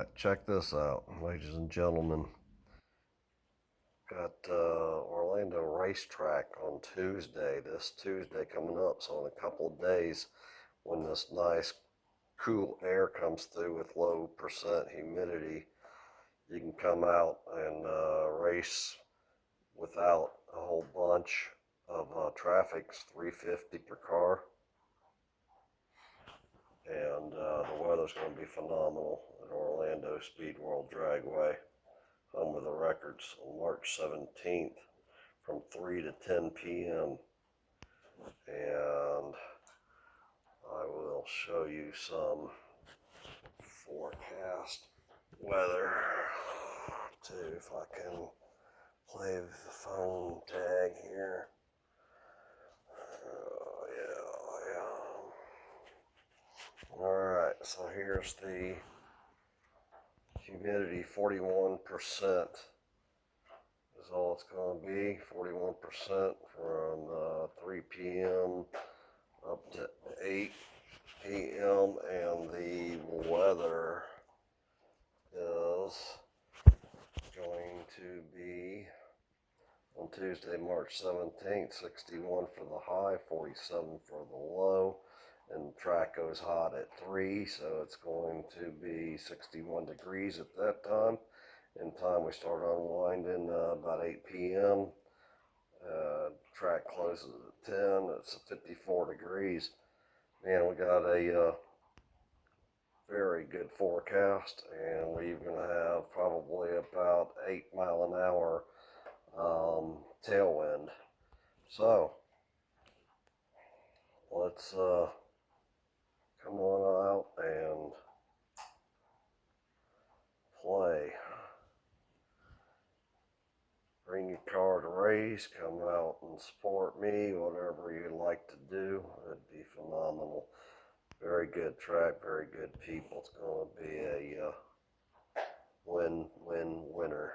Alright, check this out, ladies and gentlemen. Got Orlando Racetrack on Tuesday, this Tuesday coming up. So in a couple of days, when this nice cool air comes through with low percent humidity, you can come out and race without a whole bunch of traffic. It's $350 per car. And the weather's going to be phenomenal at Orlando Speed World Dragway, home of the records, on March 17th from 3 to 10 p.m. And I will show you some forecast weather too, if I can play the phone tag here. Alright, so here's the humidity. 41% is all it's going to be. 41% from 3 p.m. up to 8 p.m. And the weather is going to be on Tuesday, March 17th, 61 for the high, 47 for the low. And the track goes hot at 3, so it's going to be 61 degrees at that time. In time we start unwinding about 8 p.m. Track closes at 10. It's 54 degrees. Man, we got a very good forecast, and we're going to have probably about 8 mile an hour tailwind. So let's come on out and play. Bring your car to race, come out and support me, whatever you like to do. It'd be phenomenal. Very good track, very good people. It's going to be a win-win-winner.